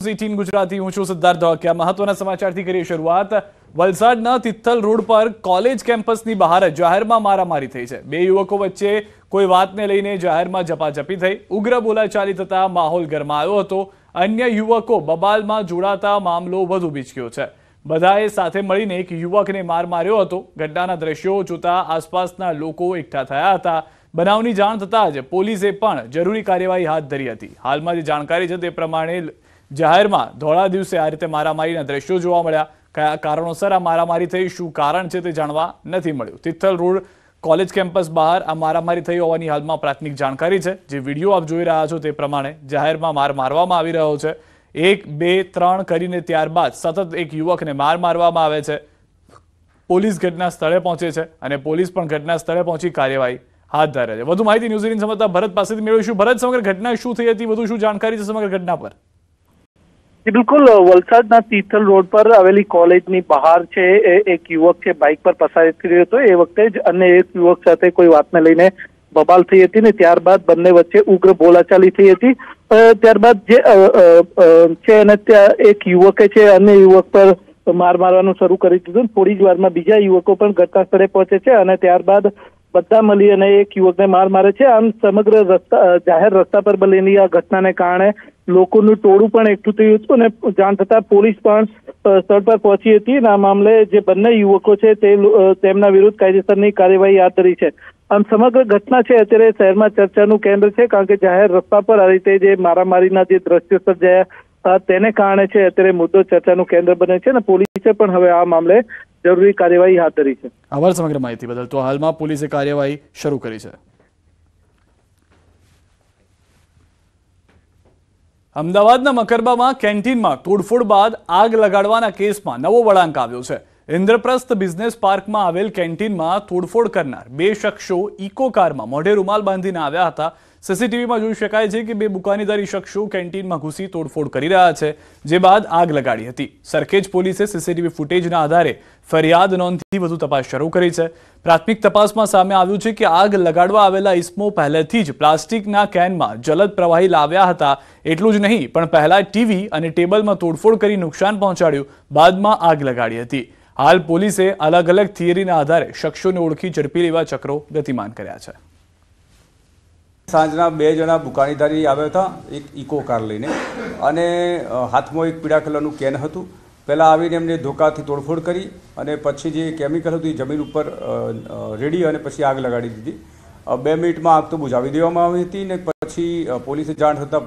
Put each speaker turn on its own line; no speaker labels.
18 ગુજરાતી હું છું સિદ્ધાર્થ ધોળકિયા। મહત્વના સમાચારથી કરીએ શરૂઆત। વલસાડના તિથલ રોડ પર કોલેજ કેમ્પસની બહાર જાહેરમાં મારામારી થઈ છે। બે યુવકો વચ્ચે કોઈ વાતને લઈને જાહેરમાં ઝપાઝપી થઈ। ઉગ્ર બોલાચાલી થતા માહોલ ગરમાયો હતો। અન્ય યુવકો બબાલમાં જોડાતા મામલો વધુ બીચક્યો છે। બધાએ સાથે મળીને એક યુવકને માર માર્યો હતો। ઘટનાના દ્રશ્યો જોતા આસપાસના લોકો એકઠા થયા હતા। બનાવની જાણ થતાં જ પોલીસે પણ જરૂરી કાર્યવાહી હાથ ધરી હતી। હાલમાં જે જાણકારી છે તે પ્રમાણે જાહેરમાં ધોળા દિવસે આ રીતે મારામારીના દ્રશ્યો જોવા મળ્યા। કયા કારણોસર આ મારામારી થઈ, શું કારણ છે તે જાણવા નથી મળ્યું। તિથલ રોડ કોલેજ કેમ્પસ બહાર આ મારામારી થઈ હોવાની હાલમાં પ્રાથમિક જાણકારી છે। જે વિડીયો આપ જોઈ રહ્યા છો તે પ્રમાણે જાહેરમાં માર મારવામાં આવી રહ્યો છે। 1 2 3 કરીને ત્યારબાદ સતત એક યુવકને માર મારવામાં આવે છે। પોલીસ ઘટના સ્થળે પહોંચે છે અને પોલીસ પણ ઘટના સ્થળે પહોંચી કાર્યવાહી હાથ ધરે છે। વધુ માહિતી ન્યૂઝ 18 સંવાદદાતા ભરત પાસેથી મેળવીશું। ભરત, સમગ્ર ઘટના શું થઈ હતી, વધુ શું જાણકારી છે સમગ્ર ઘટના પર?
બિલકુલ, વલસાડના તિથલ રોડ પર આવેલી કોલેજની બહાર છે એક યુવક છે બાઇક પર પસાર કરી રહ્યો હતો। એ વખતે જ અન્ય એક યુવક સાથે કોઈ વાતને લઈને બબાલ થઈ હતી ને ત્યારબાદ બંને વચ્ચે ઉગ્ર બોલાચાલી થઈ હતી। ત્યારબાદ જે છે અને ત્યાં એક યુવકે છે અન્ય યુવક પર માર મારવાનું શરૂ કરી દીધું। થોડી જ વારમાં બીજા યુવકો પણ ઘટના સ્થળે પહોંચે છે અને ત્યારબાદ બધા મળી અને એક યુવકને માર મારે છે। આમ સમગ્ર જાહેર રસ્તા પર બનેલી આ ઘટનાને કારણે લોકોનું ટોળું પણ એકઠું થયું હતું અને જાણ થતાં પોલીસ પણ સ્થળ પર પહોંચી હતી અને આ મામલે જે બંને યુવકો છે તેમના વિરુદ્ધ કાયદેસરની કાર્યવાહી હાથ ધરી છે। આમ સમગ્ર ઘટના છે અત્યારે શહેરમાં ચર્ચાનું કેન્દ્ર છે, કારણ કે જાહેર રસ્તા પર આ રીતે જે મારામારીના જે દ્રશ્યો સર્જાયા તેને કારણે છે અત્યારે મુદ્દો ચર્ચાનું કેન્દ્ર બને છે અને પોલીસે પણ હવે આ મામલે જરૂરી કાર્યવાહી હાથ ધરી છે।
આભાર સમગ્ર માહિતી બદલ। તો હાલમાં પોલીસે કાર્યવાહી શરૂ કરી છે। અમદાવાદના મકરબામાં કેન્ટીનમાં તોડફોડ બાદ આગ લગાડવાના કેસમાં નવો વળાંક આવ્યો છે। ઇન્દ્રપ્રસ્થ બિઝનેસ પાર્કમાં આવેલ કેન્ટીનમાં તોડફોડ કરનાર બે શખ્સો ઇકો કારમાં મોઢે રૂમાલ બાંધીને આવ્યા હતા। સીસીટીવીમાં જોઈ શકાય છે કે બે બુકાનીદારી શખ્સો કેન્ટીનમાં ઘૂસી તોડફોડ કરી રહ્યા છે, જે બાદ આગ લગાડી હતી। સરખેજ પોલીસે સીસીટીવી ફૂટેજના આધારે ફરિયાદ નોંધી વધુ તપાસ શરૂ કરી છે। પ્રાથમિક તપાસમાં સામે આવ્યું છે કે આગ લગાડવા આવેલા ઇસમો પહેલેથી જ પ્લાસ્ટિકના કેનમાં જલદ પ્રવાહી લાવ્યા હતા। એટલું જ નહીં, પણ પહેલા ટીવી અને ટેબલમાં તોડફોડ કરી નુકસાન પહોંચાડ્યું, બાદમાં આગ લગાડી હતી। હાલ પોલીસે અલગ અલગ થિયરીના આધારે શખ્સોને ઓળખી ઝડપી લેવા ચક્રો ગતિમાન કર્યા છે।
સાંજના બે જણા બુકાનીદારી આવ્યા હતા એક ઇકો કાર લઈને અને હાથમાં એક પીળા કલરનું કેન હતું। પહેલાં આવીને એમને ધોકાથી તોડફોડ કરી અને પછી જે કેમિકલ હતું એ જમીન ઉપર રેડી અને પછી આગ લગાડી દીધી। 2 મિનિટમાં આગ તો બુઝાવી દેવામાં આવી હતી ને પછી પોલીસે જાણ થતાં